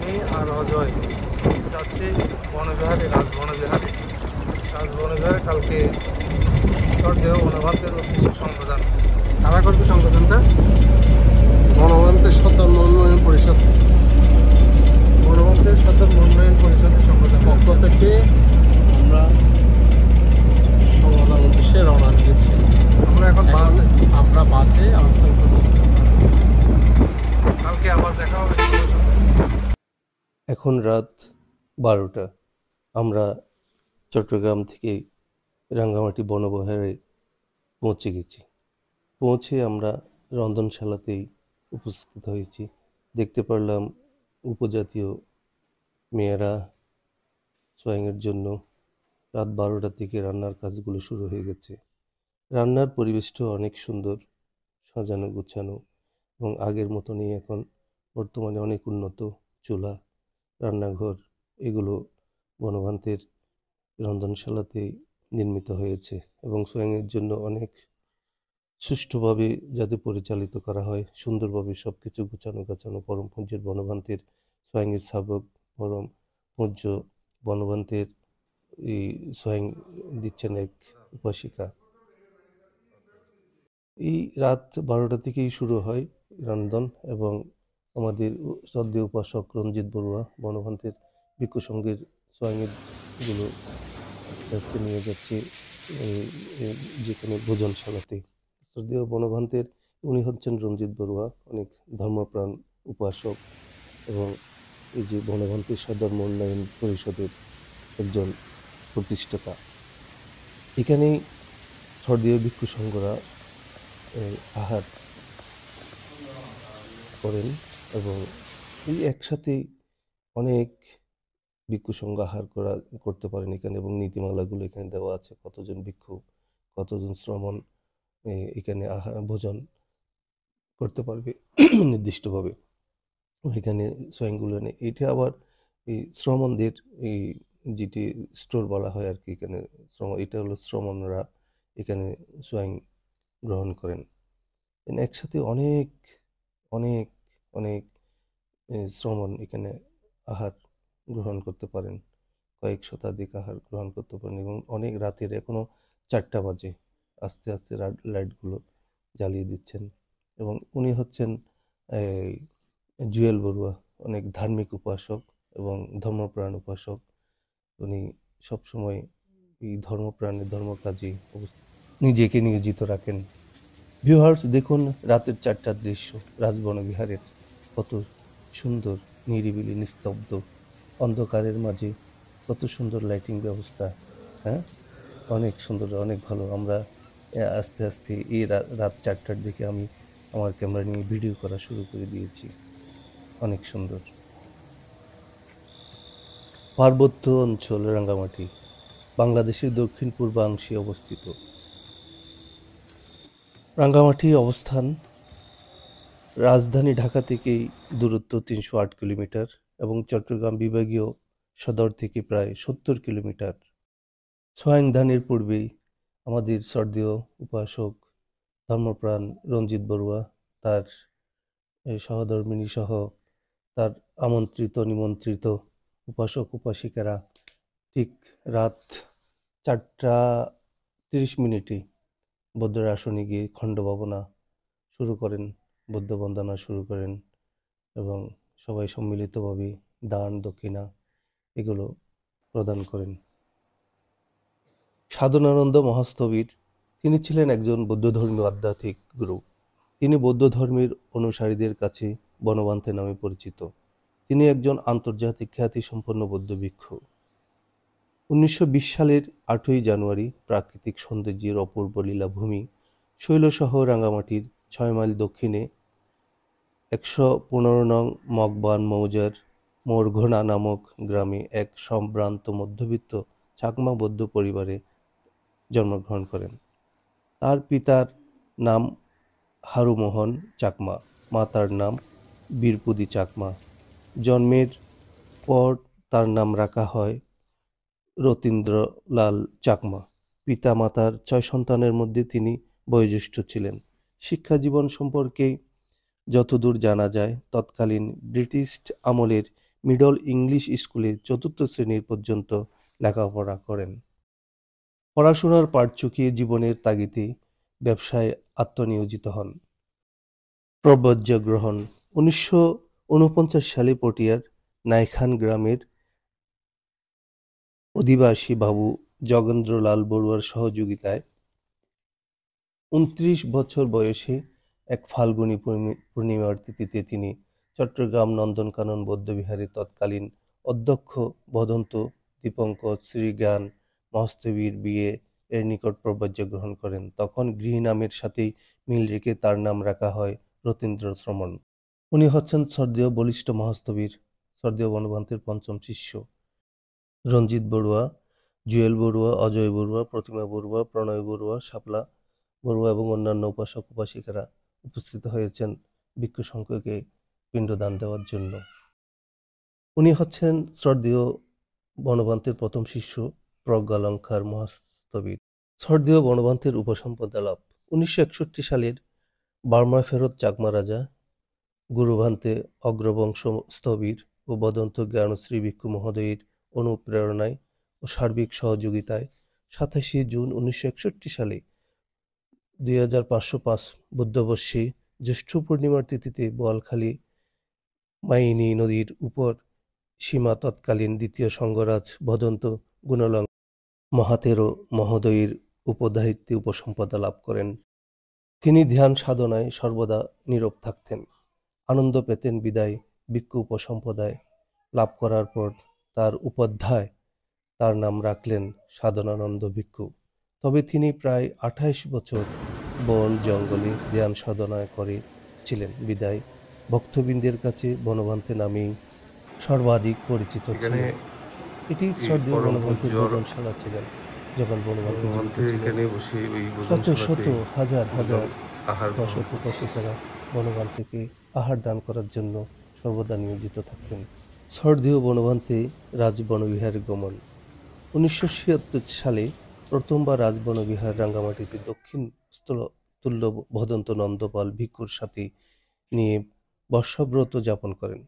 আমি আর অজয় যাচ্ছি বনবিহারে, রাজবনবিহারে কালকে সরদেহ বনভান্তের উদ্দেশ্যে সংবিধান। কারা করবে সংবিধানটা? বনভান্তের সদর উন্নয়ন পরিষদ, বনভান্তের সদর উন্নয়ন পরিষদের সংবিধান পক্ষ থেকে আমরা সংবিধান উদ্দেশ্যে রওনা দিয়েছি। আমরা বাসে অবস্থান করছি। কালকে আবার দেখা হবে। এখন রাত 12টা। আমরা চট্টগ্রাম থেকে রাঙ্গামাটি বনবিহারে পৌঁছে গেছি। পৌঁছে আমরা রন্ধনশালাতেই উপস্থিত হয়েছি। দেখতে পারলাম উপজাতীয় মেয়েরা সোয়াইংয়ের জন্য রাত 12টা থেকে রান্নার কাজগুলো শুরু হয়ে গেছে। রান্নার পরিবেশটাও অনেক সুন্দর, সাজানো গোছানো, এবং আগের মতনই এখন বর্তমানে অনেক উন্নত চুলা, রান্নাঘর এগুলো বনভান্তের রন্ধনশালাতে নির্মিত হয়েছে এবং সোয়াইংয়ের জন্য অনেক সুষ্ঠুভাবে যাতে পরিচালিত করা হয়, সুন্দরভাবে সব কিছু গোছানো গাছানো। পরম পূজ্যের বনভান্তের সোয়াইংয়ের সাবক পরম পূজ্য বনভান্তের এই সোয়াইং দিচ্ছেন এক উপাসিকা। এই রাত 12টা থেকেই শুরু হয় রন্ধন এবং আমাদের শ্রদ্ধেয় উপাসক রঞ্জিত বড়ুয়া বনভান্তের ভিক্ষু সংঘের সোয়াইংয়ের গুলো আস্তে আস্তে নিয়ে যাচ্ছে যেখানে ভোজনশালাতে। শ্রদ্ধেয় বনভান্তের উনি হচ্ছেন রঞ্জিত বড়ুয়া, অনেক ধর্মপ্রাণ উপাসক এবং এই যে বনভান্তের সধর্ম উন্নয়ন পরিষদের একজন প্রতিষ্ঠাতা। এখানেই শ্রদ্ধেয় ভিক্ষু সংঘরা আহার করেন এবং এই একসাথে অনেক ভিক্ষু সংঘ আহার করতে পারেন এখানে, এবং নীতিমালাগুলো এখানে দেওয়া আছে, কতজন ভিক্ষু কতজন শ্রমণ এখানে ভোজন করতে পারবে নির্দিষ্টভাবে এখানে সোয়াইংগুলো নেই। এটা আবার এই শ্রমণদের এই যেটি স্টোর বলা হয় আর কি, এখানে এটা হলো শ্রমণরা এখানে সোয়াইং গ্রহণ করেন। একসাথে অনেক অনেক অনেক শ্রমণ এখানে আহার গ্রহণ করতে পারেন, কয়েক শতাধিক আহার গ্রহণ করতে পারেন এবং অনেক রাতের, এখনো 4টা বাজে, আস্তে আস্তে লাইটগুলো জ্বালিয়ে দিচ্ছেন। এবং উনি হচ্ছেন জুয়েল বড়ুয়া, অনেক ধার্মিক উপাসক এবং ধর্মপ্রাণ উপাসক। উনি সবসময় এই ধর্মপ্রাণের ধর্মকাজে নিজেকে নিয়োজিত রাখেন। ভিউয়ার্স, দেখুন রাতের 4টার দৃশ্য রাজবনবিহারের, কত সুন্দর, নিরিবিলি, নিস্তব্ধ, অন্ধকারের মাঝে কত সুন্দর লাইটিং ব্যবস্থা। হ্যাঁ, অনেক সুন্দর, অনেক ভালো। আমরা আস্তে আস্তে এই রাত 4টার দিকে আমি আমার ক্যামেরা নিয়ে ভিডিও করা শুরু করে দিয়েছি। অনেক সুন্দর। পার্বত্য অঞ্চল রাঙ্গামাটি বাংলাদেশের দক্ষিণ পূর্বাংশে অবস্থিত। রাঙ্গামাটির অবস্থান রাজধানী ঢাকা থেকেই দূরত্ব 308 কিলোমিটার এবং চট্টগ্রাম বিভাগীয় সদর থেকে প্রায় 70 কিলোমিটার। সোয়াইং ধানের পূর্বেই আমাদের শ্রদ্ধেয় উপাসক ধর্মপ্রাণ রঞ্জিত বড়ুয়া, তার সহধর্মিণী সহ তার আমন্ত্রিত নিমন্ত্রিত উপাসক উপাসিকারা ঠিক রাত 4:30 বৌদ্ধের আসনে গিয়ে খণ্ডভাবনা শুরু করেন, বৌদ্ধ বন্দনা শুরু করেন এবং সবাই সম্মিলিতভাবে দান দক্ষিণা এগুলো প্রদান করেন। সাধনানন্দ মহাস্থবির, তিনি ছিলেন একজন বৌদ্ধধর্মীয় আধ্যাত্মিক গুরু। তিনি বৌদ্ধ ধর্মের অনুসারীদের কাছে বনভান্তে নামে পরিচিত। তিনি একজন আন্তর্জাতিক খ্যাতিসম্পন্ন বৌদ্ধ ভিক্ষু। 1920 সালের 8ই জানুয়ারি প্রাকৃতিক সৌন্দর্যের অপূর্ব লীলাভূমি শৈলসহ রাঙ্গামাটির 6 মাইল দক্ষিণে 115 নং মগবান মৌজার মোরঘোনা নামক গ্রামে এক সম্ভ্রান্ত মধ্যবিত্ত চাকমা বৌদ্ধ পরিবারে জন্মগ্রহণ করেন। তার পিতার নাম হারুমোহন চাকমা, মাতার নাম বীরপুদি চাকমা। জন্মের পর তার নাম রাখা হয় রতীন্দ্রলাল চাকমা। পিতা মাতার 6 সন্তানের মধ্যে তিনি বয়োজ্যেষ্ঠ ছিলেন। শিক্ষাজীবন সম্পর্কে যতদূর জানা যায়, তৎকালীন ব্রিটিশ আমলের মিডল ইংলিশ স্কুলে ৪র্থ শ্রেণী পর্যন্ত লেখাপড়া করেন। পড়াশোনার পাট চুকিয়ে জীবনের তাগিদে ব্যবসায় আত্মনিয়োজিত হন। প্রব্রজ্য গ্রহণ ১৯৪৯ সালে পটিয়ার নাইখান গ্রামের অধিবাসী বাবু যোগেন্দ্রলাল বড়ুয়ার সহযোগিতায় ২৯ বছর বয়সে এক ফাল্গুনী পূর্ণিমার তিথিতে তিনি চট্টগ্রাম নন্দনকানন বৌদ্ধবিহারের তৎকালীন অধ্যক্ষ ভদন্ত দীপঙ্কর শ্রীজ্ঞান মহাস্তবীর বিয়ে এর নিকট প্রব্রজ্য গ্রহণ করেন। তখন গৃহী নামের সাথেই মিল রেখে তার নাম রাখা হয় রতীন্দ্র শ্রমণ। উনি হচ্ছেন শ্রদ্ধেয় বলিষ্ঠ মহাস্তবীর শ্রদ্ধেয় বনভান্তের পঞ্চম শিষ্য। রঞ্জিত বড়ুয়া, জুয়েল বড়ুয়া, অজয় বড়ুয়া, প্রতিমা বড়ুয়া, প্রণয় বড়ুয়া, শাপলা বড়ুয়া এবং অন্যান্য উপাসক উপাসিকারা উপস্থিত হয়েছেন ভিক্ষু সংঘকে পিণ্ডদান দেওয়ার জন্য। উনি হচ্ছেন শ্রদ্ধেয় বনভান্তের প্রথম শিষ্য প্রজ্ঞালঙ্কার মহাস্তবীর। শ্রদ্ধেয় বনভান্তের উপসম্পদা লাভ ১৯৬১ সালের বার্মা ফেরত চাকমা রাজা গুরুভান্তে অগ্রবংশ স্থবির ও বদন্ত জ্ঞানশ্রী ভিক্ষু মহোদয়ের অনুপ্রেরণায় ও সার্বিক সহযোগিতায় ২৭ জুন ১৯৬১ সালে ২৫০৫ বুদ্ধবর্ষে জ্যৈষ্ঠ পূর্ণিমার তিথিতে বোয়ালখালী মাইনী নদীর উপর সীমা তৎকালীন দ্বিতীয় সঙ্গরাজ ভদন্ত গুণলং মহাতেরো মহোদয়ের উপদায়িত্বে উপসম্পদা লাভ করেন। তিনি ধ্যান সাধনায় সর্বদা নীরব থাকতেন, আনন্দ পেতেন বিদায় ভিক্ষু উপসম্পদায় লাভ করার পর তার উপাধ্যায় তার নাম রাখলেন সাধনানন্দ ভিক্ষু। তবে তিনি প্রায় ২৮ বছর বন জঙ্গলে ধ্যান সাধনায় করেছিলেন বিদায় ভক্তবৃন্দের কাছে বনভান্তে নামেই সর্বাধিক পরিচিত ছিলেন। এটি শ্রদ্ধেয় বনভান্তের ভোজনশালা ছিলেন। যখন বনভান্তে শত শত হাজার হাজার উপাসক উপাসিকারা বনভান্তেকে আহার দান করার জন্য সর্বদা নিয়োজিত থাকতেন। শ্রদ্ধেয় বনভান্তে রাজবনবিহারে গমন ১৯৭৬ সালে প্রথমবার রাজবনবিহার রাঙ্গামাটিতে দক্ষিণ তুল্য ভদন্ত নন্দপাল ভিক্ষুর সাথে নিয়ে বর্ষাব্রত যাপন করেন।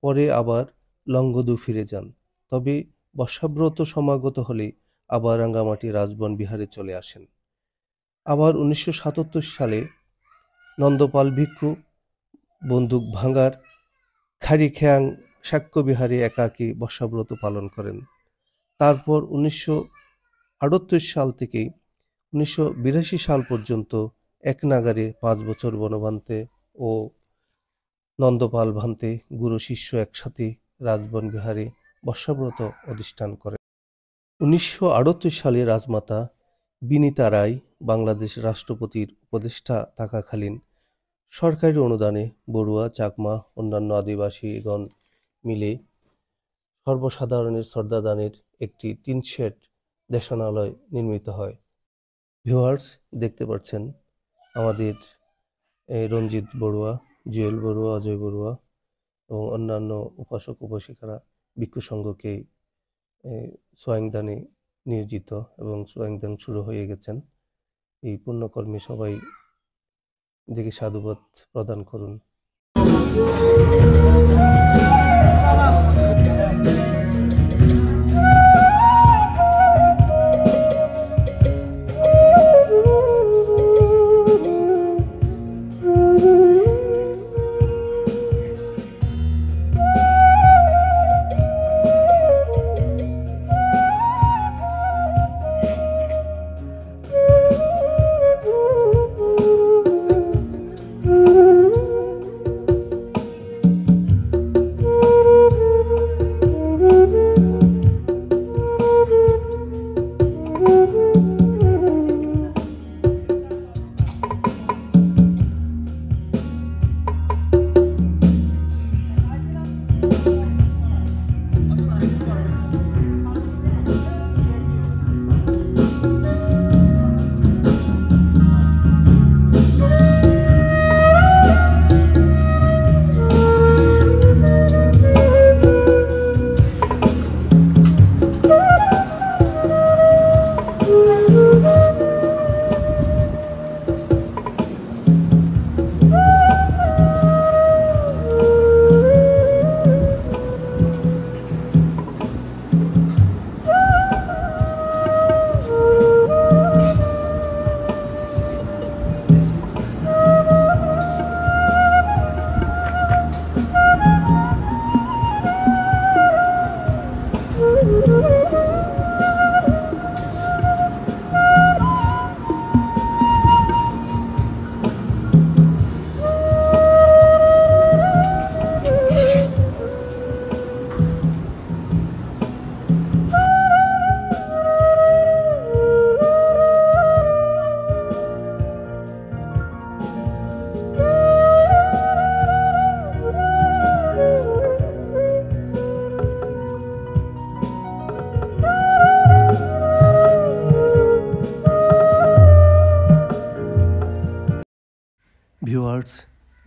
পরে আবার লংগদু ফিরে যান। তবে বর্ষাব্রত সমাগত হলে আবার রাঙ্গামাটি রাজবন বিহারে চলে আসেন। আবার ১৯৭৭ সালে নন্দপাল ভিক্ষু বন্দুক ভাঙার খারিখ্যাং সাক্ষ্য বিহারে একাকী বর্ষাব্রত পালন করেন। তারপর ১৯৩৮ সাল থেকে ১৯৮২ সাল পর্যন্ত এক নাগারে ৫ বছর বনভান্তে ও নন্দপাল ভান্তে গুরু শিষ্য একসাথে রাজবন বিহারে বর্ষাব্রত অধিষ্ঠান করেন। ১৯৩৮ সালে রাজমাতা বিনীতা রায় বাংলাদেশ রাষ্ট্রপতির উপদেষ্টা থাকাকালীন সরকারি অনুদানে বড়ুয়া, চাকমা, অন্যান্য আদিবাসীগণ মিলে সর্বসাধারণের শ্রদ্ধাদানের একটি টিন শেড দেশনালয় নির্মিত হয়। ভিউয়ার্স, দেখতে পাচ্ছেন আমাদের রঞ্জিত বড়ুয়া, জুয়েল বড়ুয়া, অজয় বড়ুয়া এবং অন্যান্য উপাসক উপাসিকারা ভিক্ষু সংঘকে সোয়াংদানে নিয়োজিত এবং সোয়াংদান শুরু হয়ে গেছেন। এই পুণ্যকর্মে সবাই দেখে সাধুবাদ প্রদান করুন।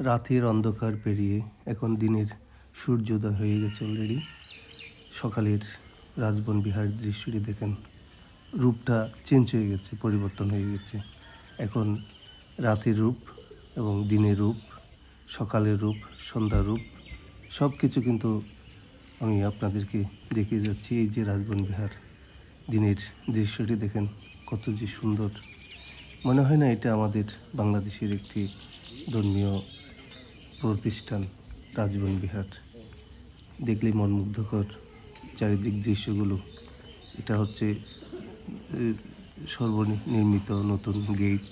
রাতের অন্ধকার পেরিয়ে এখন দিনের সূর্যোদয় হয়ে গেছে অলরেডি। সকালের রাজবন বিহার দৃশ্যটি দেখেন, রূপটা চেঞ্জ হয়ে গেছে, পরিবর্তন হয়ে গেছে। এখন রাতের রূপ এবং দিনের রূপ, সকালের রূপ, সন্ধ্যার রূপ, সব কিছু কিন্তু আমি আপনাদেরকে দেখিয়ে যাচ্ছি। এই যে রাজবন বিহার দিনের দৃশ্যটি দেখেন, কত যে সুন্দর। মনে হয় না এটা আমাদের বাংলাদেশের একটি ধর্মীয় প্রতিষ্ঠান। রাজবন বিহার দেখলেই মনমুগ্ধকর চারিদিক দৃশ্যগুলো। এটা হচ্ছে সর্বনির্মিত নতুন গেট,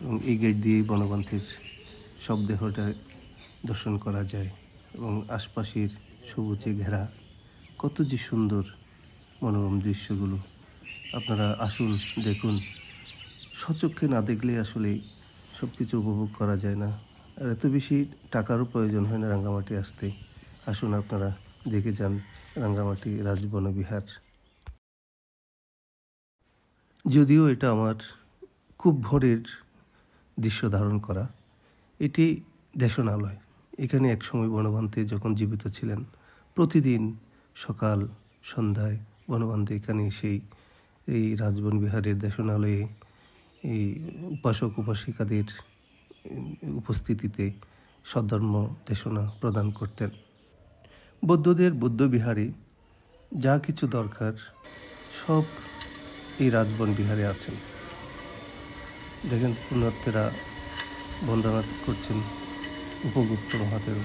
এবং এই গেট দিয়েই বনপন্থীর শবদেহটা দর্শন করা যায়, এবং আশপাশের সবুজে ঘেরা কত যে সুন্দর মনোরম দৃশ্যগুলো। আপনারা আসুন, দেখুন। স্বচক্ষে না দেখলে আসলে সব কিছু উপভোগ করা যায় না। আর এত বেশি টাকারও প্রয়োজন হয় না রাঙ্গামাটি আসতে। আসুন, আপনারা দেখে যান রাঙ্গামাটি রাজবন বিহার। যদিও এটা আমার খুব ভোরের দৃশ্য ধারণ করা, এটি দেশনালয়। এখানে একসময় বনপন্থী যখন জীবিত ছিলেন, প্রতিদিন সকাল সন্ধ্যায় বনপন্থী এখানে এসেই এই রাজবন বিহারের দেশনালয়ে এই উপাসক উপাসিকাদের উপস্থিতিতে সদ্ধর্ম দেশনা প্রদান করতেন। বৌদ্ধদের বৌদ্ধবিহারে যা কিছু দরকার সব এই রাজবন বিহারে আছেন। দেখেন, পুণ্যার্থীরা বন্দনা করছেন উপগুপ্ত মহাদেব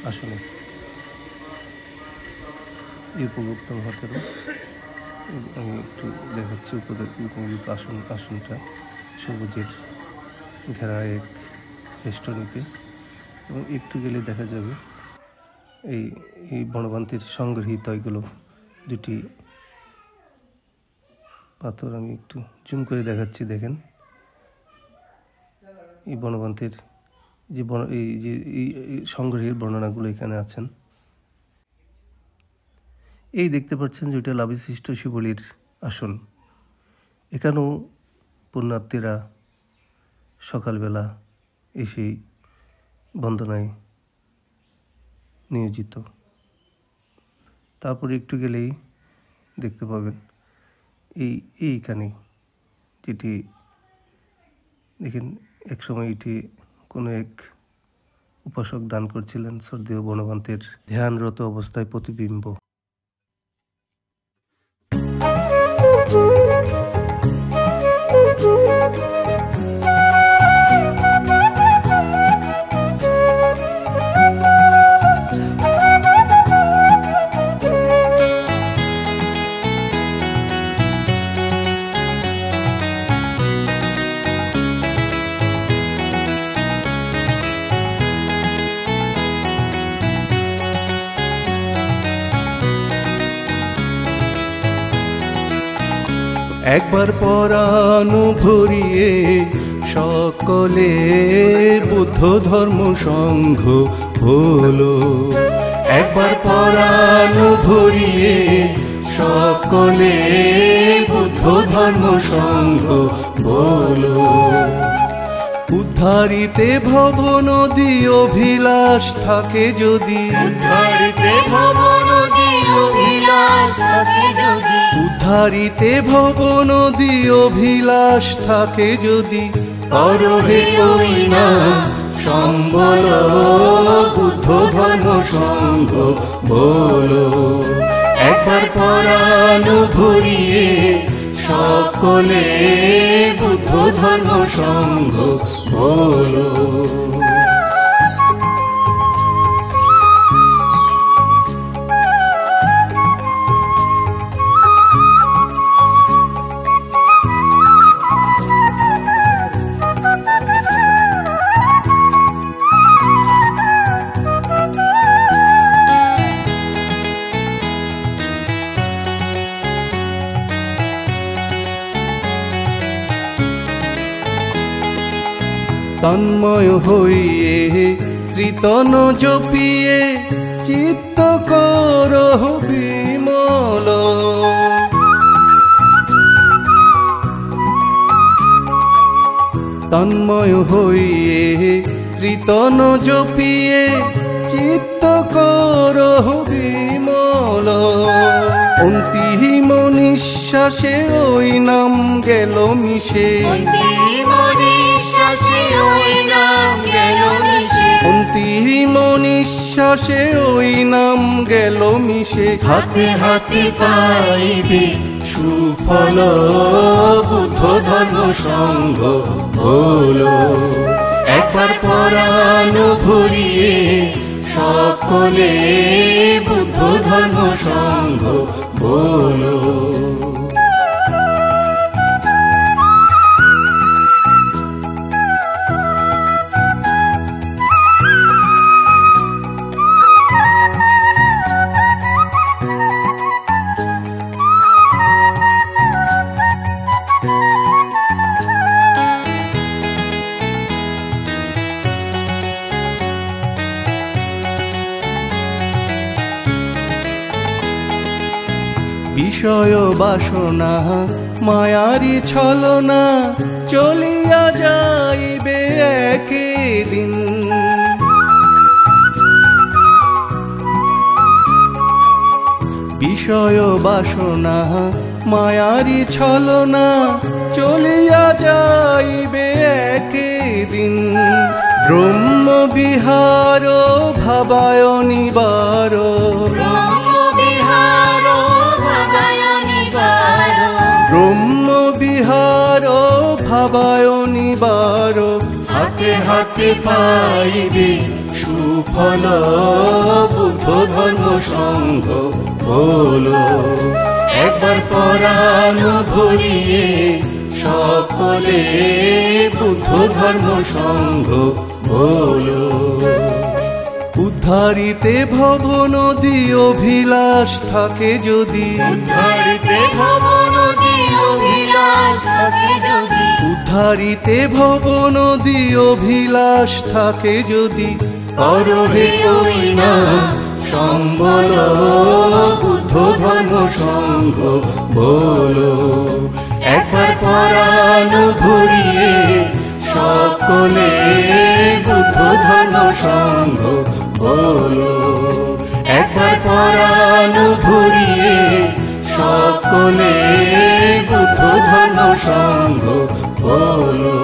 আসনে। এই উপগুপ্ত মহাদেব আমি একটু দেখাচ্ছি। উপগুপ্ত আসনটা সবুজের ঘেরা এক বেষ্টনীতে, এবং একটু গেলে দেখা যাবে এই বনপন্থীর সংগৃহীত এগুলো দুটি পাথর। আমি একটু জুম করে দেখাচ্ছি। দেখেন, এই বনপন্থীর এই সংগ্রহের বর্ণনাগুলো এখানে আছেন। এই দেখতে পাচ্ছেন যে এটা লাভিশিষ্ট শিবলির আসন। এখানেও পুণ্যার্থীরা সকালবেলা এসেই বন্দনায় নিয়োজিত। তারপরে একটু গেলেই দেখতে পাবেন এইখানে, যেটি দেখেন একসময় এটি কোনো এক উপাসক দান করছিলেন শ্রদ্ধেয় বনপন্থীর ধ্যানরত অবস্থায় প্রতিবিম্ব। একবার পরাণ ভরিয়ে সকলে বুদ্ধ ধর্ম সংঘ হলো। একবার পরাণ ভরিয়ে সকলে বুদ্ধ ধর্ম সংঘ হলো। উদ্ধারিতে ভব নদী অভিলাষ থাকে যদি, উদ্ধারিতে ভব নদী অভিলাষ থাকে যদি, উদ্ধারিতে ভব নদী অভিলাষ থাকে যদি, করহে ওই না সম্বল বুদ্ধ ধর্ম সংঘ বলো। একবার পরাণ ভরিয়ে সকলে বুদ্ধ ধর্ম সংঘ বলো। তন্ময় হইয়ে ত্রিতন জপিয়ে চিত্ত করহ বিমল। তন্ময় হইয়ে ত্রিতন জপিয়ে চিত্ত করহ বিমল। অন্তিম নিঃশ্বাসে ওই নাম গেল মিশে, অন্তিম নিঃশ্বাসে ওই নাম গেল মিশে, অন্তিম নিঃশ্বাসে ওই নাম গেল মিশে। হাতে হাতে পাইবে সুফল বুদ্ধ ধর্ম সংঘ হলো। একবার পরাণ ভরিয়ে সকলে বুদ্ধ ধর্ম সংঘ বলো। বিষয় বাসনা মায়ারি ছলনা চলিয়া যাইবে একদিন। বিষয় বাসনা মায়ারি ছলনা চলিয়া যাইবে একদিন। ব্রহ্ম বিহার ভাবায় নিবার, ব্রহ্ম বিহার ভাবায় নিবার। হাতে হাতে পাইবে সুফল বুদ্ধ ধর্ম সংঘ হলো। একবার পরাণ ভরিয়ে সকলে বুদ্ধ ধর্ম সংঘ হলো। উদ্ধারিতে ভব নদী অভিলাষ থাকে যদি, উদ্ধারিতে ভব নদী অভিলাষ থাকে যদি, উদ্ধারিতে ভব নদী অভিলাষ থাকে যদি। করহে ওই না সম্বল বুদ্ধ ধর্ম সংঘ বলো। একবার পরাণ ভরিয়ে সকলে বুদ্ধ ধর্ম সংঘ বলো। একবার পরাণ ভরিয়ে সকলে বুদ্ধ ধর্ম সংঘ বলো।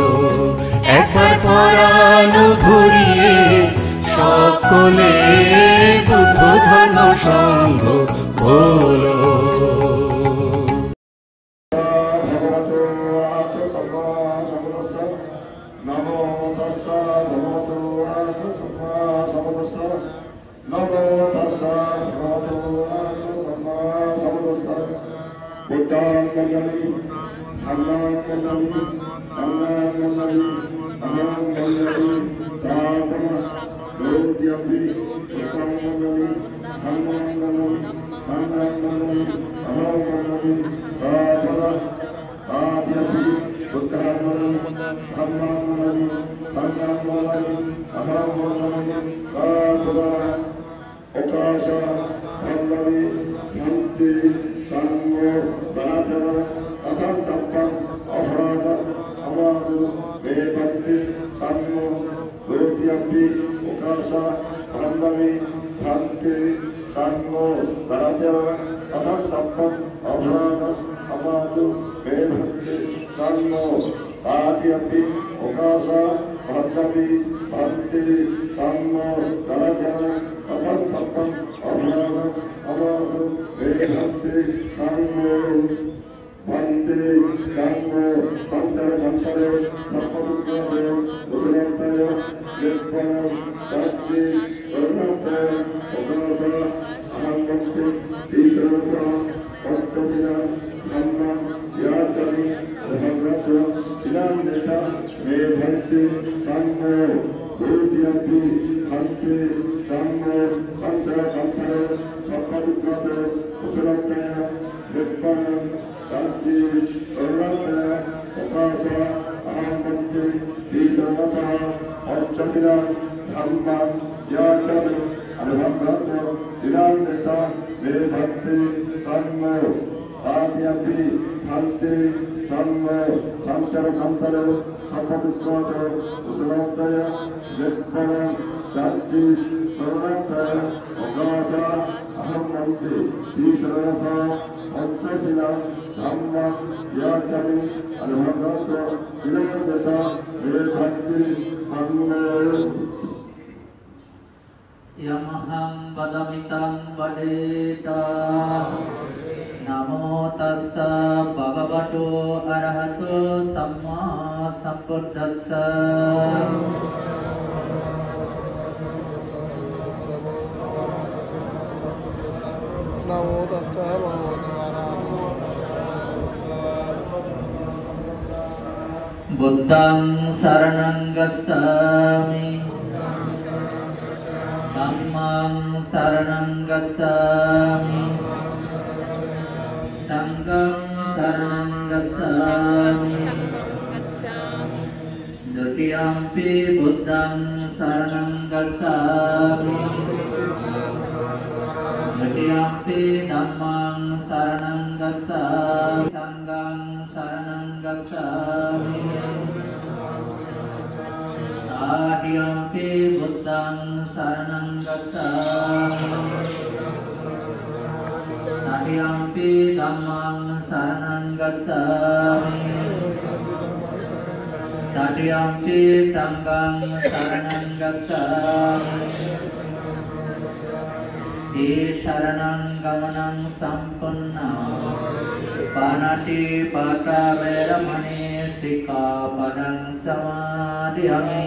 একবার পরাণ ভরিয়ে সকলে বুদ্ধ ধর্ম সংঘ বলো। आद्यापि भान्ते संग संचार कांतारो संपदुस्कात उसनोदय वेत्पण शांति करुणात्रय अकाशा अहम मन्ते ईश्वरसा पंचशिला धम्म याचमि अनुभवत विनयता वेदांति संग यमहं वदमितं वदेता नमो तस्स भगवतो अरहतो सम्मा सम्बुद्धस्स नमो तस्स बुद्धं शरणं गच्छामि धम्मं शरणं गच्छामि संघं शरणं गच्छामि द्वितीयम्पि बुद्धं शरणं गच्छामि तृतीयम्पि धम्मं शरणं गच्छामि संघं शरणं गच्छामि तृतीयम्पि बुद्धं शरणं गच्छामि तृतीयम्पि धम्मं शरणं गच्छामि तृतीयम्पि संघं शरणं गच्छामि ते शरणं गमनं सम्पन्नं पाणातिपाता वैरमणि सिक्खापदं समादयामि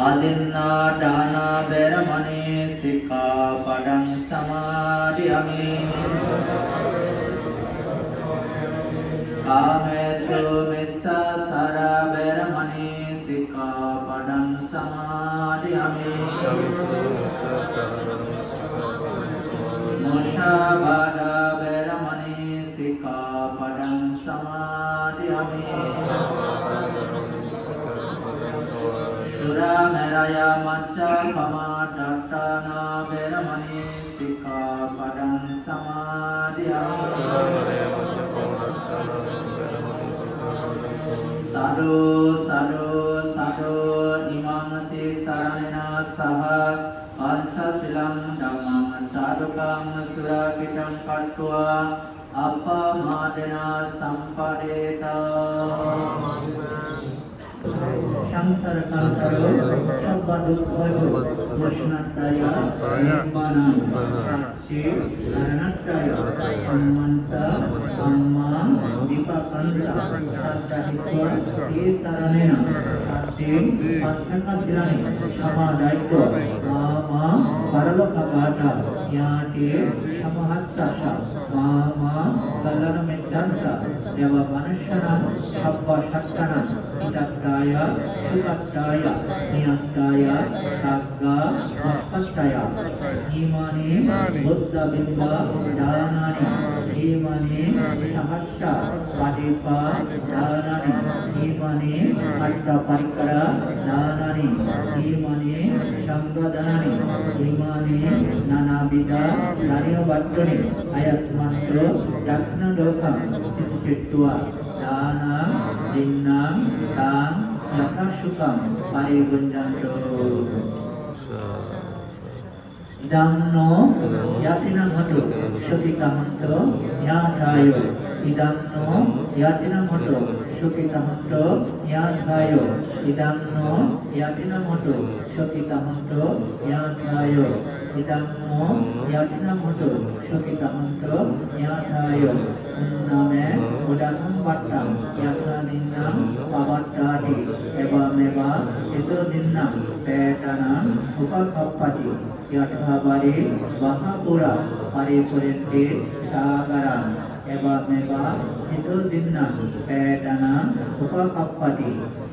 आदिन्नादाना वैरमणि सिक्खापदं समादयामि कामेषु मिथ्याचारा वैरमणि सिक्खापदं समादयामि मुसावादा वैरमणि सिक्खापदं समादयामि सुरामेरया मज्जपमादत्ताना वैरमणि सिक्खापदं समादयामि साधु साधु साधु इमं शरणेन सह पंचशीलं धम्मं साधुकं सुरक्षितं कृत्वा अपमादेन सम्पदेत संसारकान्तरो सर्वदुःखयो मोक्षणाय निर्वाणाय शरणाय सम्मानसा सम्मा विपाकंसा सत्ताहित्वा ते शरणेन सत्यं पंचकशिलानि समादायित्व मामा परलोकगाथा याते समहस्ससा मामा कलनमिद्दंसा देव मनुष्यनां सब्बशक्तानां इदत्ताय सुखत्ताय नियत्ताय साग्गा मोक्षत्ताय ईमाने बुद्धबिम्ब दानानि ईमाने सहस्र पदीपा दानानि ईमाने अट्टपरिकर दानानि ईमाने संगदनानि ईमाने नानाविध दानिवत्तुनि अयस्मन्तो यज्ञलोकं चित्त्वा दाना दिन्नां तां यथाशुकं परिभुञ्जन्तो इदंनो यातिनमतो सुखितमन्तो याथायो इदंनो यातिनमतो सुखितमन्तो याथायो इदंनो यातिनमतो सुखितमन्तो याथायो इदंनो यातिनमतो सुखितमन्तो याथायो उन्नमे उदानं वट्टं याथानिन्नं पवट्टादि एवमेवा यतोदिन्नं पेटनं उपकप्पति यथावरे वहापुरा परिपुरेन्ते सागरं एवमेवा यतोदिन्नं पेटनं उपकप्पति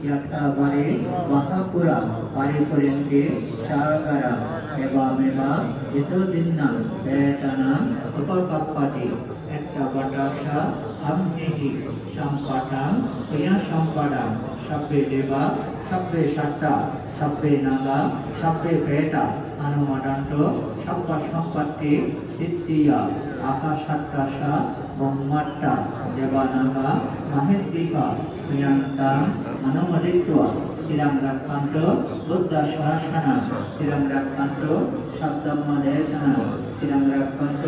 यथावरे वहापुरा परिपुरेन्ते सागरं एवमेवा यतोदिन्नं पेटनं उपकप्पति Ektabadasha amnihi sampatam punya sampadam sabbe deva sabbe satta সাব্বে Naga সাব্বে বেটা আনুমাদান্ত সম্পদ সম্পত্তি সিদ্ধিয়া আশা সাত্তাসা ব্রহ্মাট্টা দেবানাগা মাহেদ্দীপা প্রিয়ান্তা অনুমোদিত্বা শ্রীরাম রাক্ষান্ত বুদ্ধ শাসনা শ্রীরাম রাক্ষান্ত শব্দম্ম দেশনা শ্রীরাম রাক্ষান্ত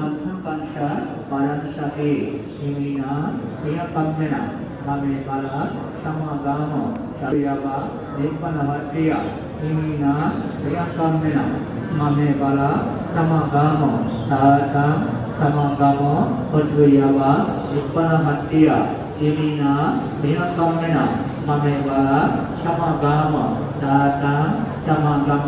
আত্মকাংসা পারাংসাকে হিমিনা প্রিয়াকাম্যনা ভাবে বালা সমাগাম সারিয়াবা নির্বাণাবাসিয়া হিমিনা প্রিয়াকাম্যনা মামে বালা সমাগাম সাহাতাম সমাগাম পদ্বয়াবা নির্বাণাবাসিয়া হিমিনা প্রিয়াকাম্যনা মামে বালা সমাগাম সাহাতাম সমাগাম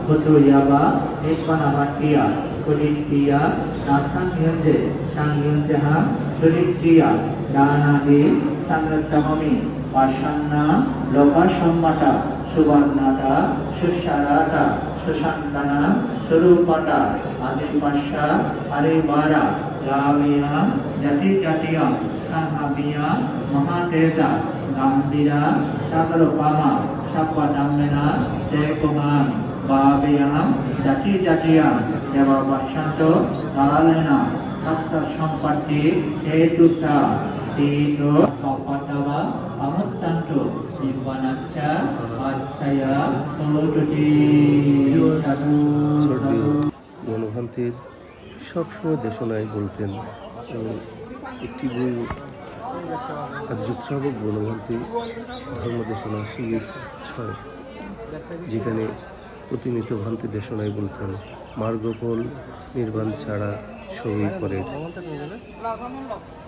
পদ্বয়াবা নির্বাণাবাসিয়া কুলিতিয়া নাসাংয়ঞ্জে সংয়ঞ্জহা সুরিক্রিয়া দানাদি সংরক্ষমমি পাশান্না লোকাসম্মতা সুবর্ণাতা সুসারাতা সুশান্তনা স্বরূপতা আদিপাশা আরিবারা রামিয়া জাতি জাতীয় সাহাবিয়া মহাতেজা গাম্ভীরা সাগরপামা সাপ্পাদাম্মেনা জয়কুমার বাবিয়া জাতি জাতীয় দেবাবশান্ত কালেনা সৎ সম্পত্তি হেতুসা শীত কপটবা আমুৎসান্ত নির্বাণাচ্ছা আচ্ছায়া তলুটি গণভ্রান্তির সবসময় দেশনায় বলতেন এবং একটি বই আর্যশ্রাবক গণভ্রান্তি ধর্মদেশনা সিরিজ 6 যেখানে প্রতিনিয়ত ভ্রান্তি দেশনায় বলতেন মার্গফল নির্বাণ ছাড়া সবই পরের,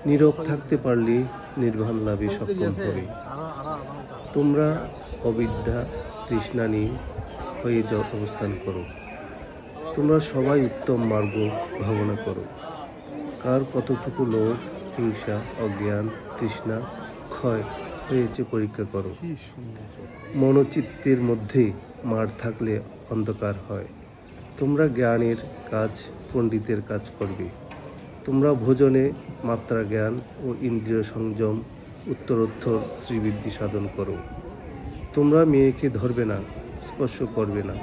নীরব থাকতে পারলে নির্বাণ লাভে সক্ষম হবে। তোমরা অবিদ্যা তৃষ্ণা নিয়ে হয়ে অবস্থান করো, তোমরা সবাই উত্তম মার্গ ভাবনা করো। কার কতটুকু লোভ হিংসা অজ্ঞান তৃষ্ণা ক্ষয় হয়েছে পরীক্ষা করো। মনোচিত্তের মধ্যে মার থাকলে অন্ধকার হয়। তোমরা জ্ঞানের কাজ পণ্ডিতের কাজ করবে। তোমরা ভোজনে মাত্রা জ্ঞান ও ইন্দ্রিয় সংযম উত্তরোত্তর শ্রীবৃদ্ধি সাধন করো। তোমরা মেয়েকে ধরবে না, স্পর্শ করবে না।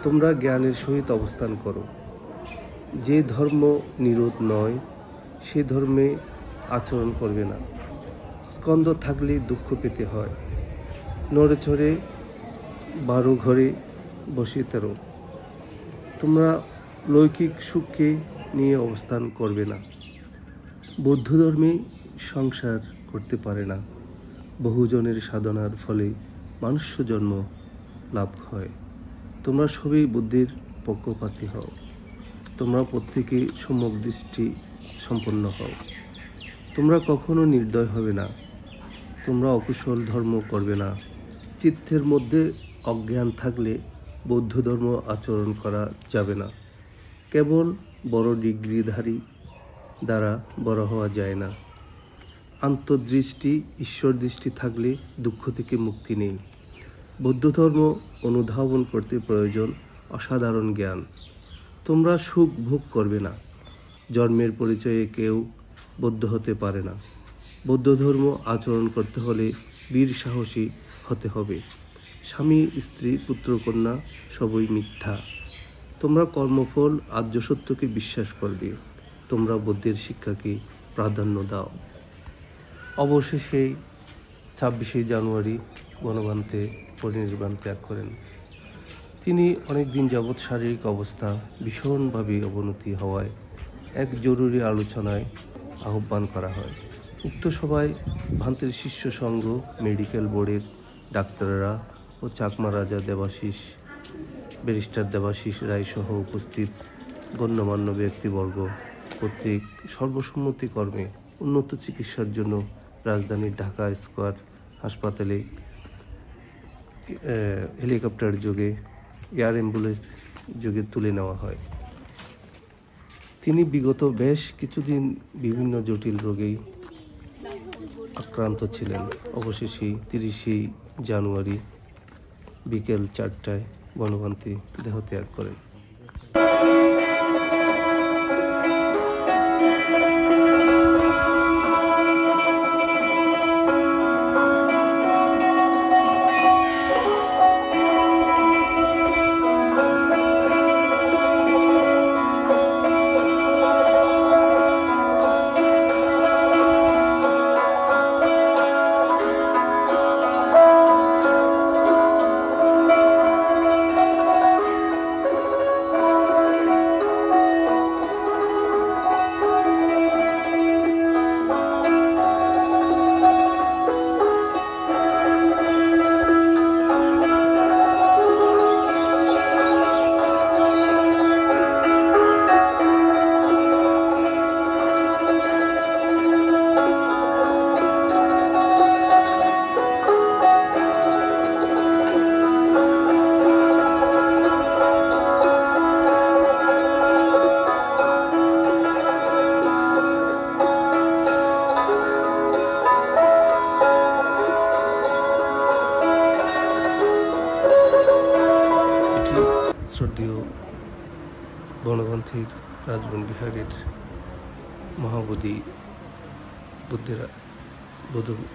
তোমরা জ্ঞানের সহিত অবস্থান করো। যে ধর্ম নিরোধ নয় সে ধর্মে আচরণ করবে না। স্কন্ধ থাকলে দুঃখ পেতে হয়। নড়েচড়ে 12 ঘরে বসে 13। তোমরা লৌকিক সুখকে নিয়ে অবস্থান করবে না। বৌদ্ধ ধর্মে সংসার করতে পারে না। বহুজনের সাধনার ফলে মনুষ্য জন্ম লাভ হয়। তোমরা সবই বুদ্ধির পক্ষপাতী হও। তোমরা প্রত্যেকে সম্যক দৃষ্টি সম্পন্ন হও। তোমরা কখনো নির্দয় হবে না। তোমরা অকুশল ধর্ম করবে না। চিত্তের মধ্যে অজ্ঞান থাকলে বৌদ্ধ ধর্ম আচরণ করা যাবে না। কেবল বড় ডিগ্রিধারী দ্বারা বড় হওয়া যায় না। আন্তর্দৃষ্টি ঈশ্বর দৃষ্টি থাকলে দুঃখ থেকে মুক্তি নেই। বৌদ্ধ ধর্ম অনুধাবন করতে প্রয়োজন অসাধারণ জ্ঞান। তোমরা সুখ ভোগ করবে না। জন্মের পরিচয়ে কেউ বৌদ্ধ হতে পারে না। বৌদ্ধ ধর্ম আচরণ করতে হলে বীর সাহসী হতে হবে। স্বামী স্ত্রী পুত্রকন্যা সবই মিথ্যা। তোমরা কর্মফল আর্য সত্যকে বিশ্বাস করবে। তোমরা বুদ্ধির শিক্ষাকে প্রাধান্য দাও। অবশেষে 26শে জানুয়ারি গণভ্রান্তে পরিনির্বাণ ত্যাগ করেন। তিনি অনেক দিন যাবৎ শারীরিক অবস্থা ভীষণভাবে অবনতি হওয়ায় এক জরুরি আলোচনায় আহ্বান করা হয়। উক্ত সভায় ভ্রান্তির শিষ্য সংঘ, মেডিকেল বোর্ডের ডাক্তাররা ও চাকমা রাজা দেবাশিস, ব্যারিস্টার দেবাশিস রায় সহ উপস্থিত গণ্যমান্য ব্যক্তিবর্গ কর্তৃক সর্বসম্মতিক্রমে উন্নত চিকিৎসার জন্য রাজধানীর ঢাকা স্কয়ার হাসপাতালে হেলিকপ্টার যোগে এয়ার অ্যাম্বুলেন্স যোগে তুলে নেওয়া হয়। তিনি বিগত বেশ কিছুদিন বিভিন্ন জটিল রোগেই আক্রান্ত ছিলেন। অবশেষে 30শে জানুয়ারি বিকেল 4টায় গণভ্রান্তি দেহত্যাগ করেন। শ্রদ্ধেয় বনপন্থীর রাজবন বিহারের মহাবোধি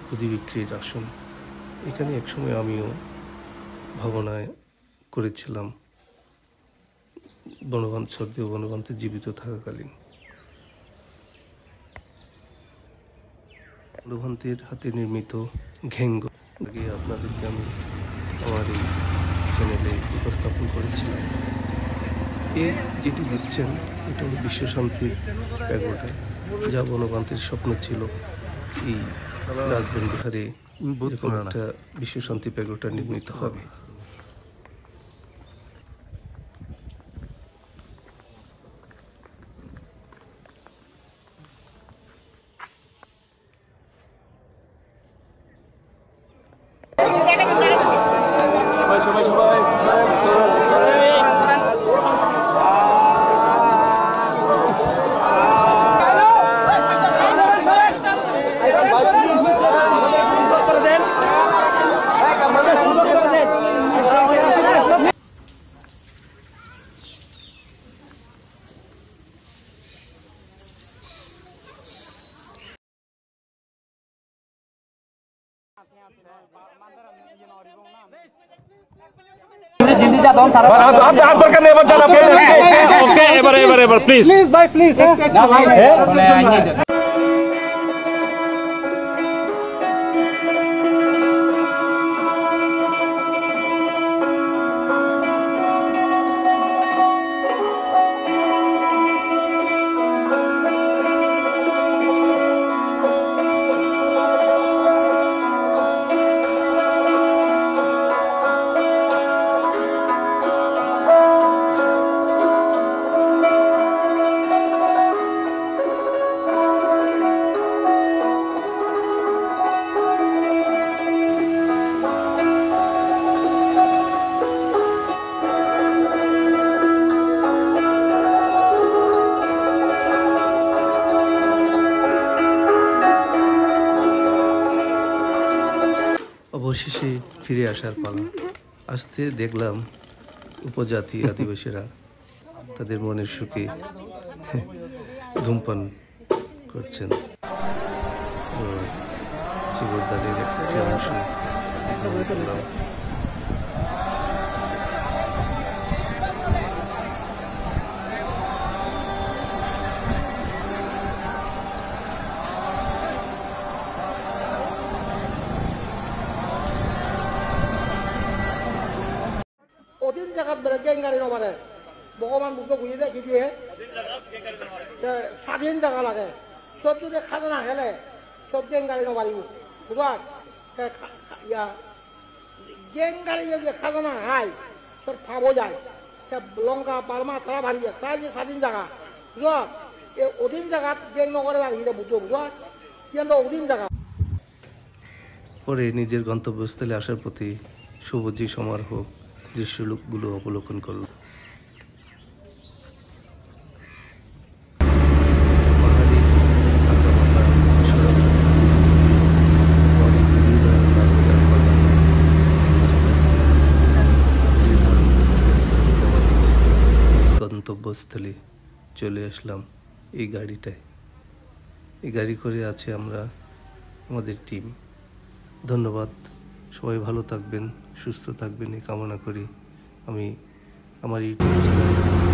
বুদ্ধি বিক্রির আসন। এখানে একসময় আমিও ভাবনায় করেছিলাম শ্রদ্ধেয় বনপন্থী জীবিত থাকাকালীন। বনপন্থীর হাতে নির্মিত ঘেঙ্গ আগে আপনাদেরকে আমি আমার এই চ্যানেলে উপস্থাপন করেছিলাম। এই যেটি দেখছেন এটা হলো বিশ্বশান্তির প্যাগোডা, যা বনপন্থীর স্বপ্ন ছিল এই রাজবন বিহারে এরকম একটা বিশ্বশান্তি প্যাগোডা নির্মিত হবে। এবার প্লিজ ভাই প্লিজ অবশেষে ফিরে আসার পালা। আসতে দেখলাম উপজাতি আদিবাসীরা তাদের মনের সুখে ধূমপান করছেন। জীবনদানের একটি অংশ গ্রহণ করলাম। অধীন জায়গাত বেলেগ গেংগাৰী নমাৰে ভগৱান বুদ্ধ বুজি যায় কিদিয়ে স্বাধীন জায়গা লাগে তোর যদি খাজনা খেলে তোর গেংগাৰী নমাৰিব বুঝবা গেংগাৰী যদি খাজনা খায় তোর ফাবো যায় লঙ্কা বার্মা তারা ভারি যায় তাই যে স্বাধীন জায়গা বুঝবা এই অধীন জায়গাত গেং নকরে লাগিলে বুদ্ধ বুঝবা কিন্তু অধীন জায়গা। পরে নিজের গন্তব্যস্থলে আসার প্রতি সবুজী সমারোহ দৃশ্যগুলো অবলোকন করল। গন্তব্যস্থলে চলে আসলাম এই গাড়িটায়। এই গাড়ি করে আছে আমরা আমাদের টিম। ধন্যবাদ, সবাই ভালো থাকবেন, সুস্থ থাকবেন এই কামনা করি আমি আমার ইউটিউব চ্যানেল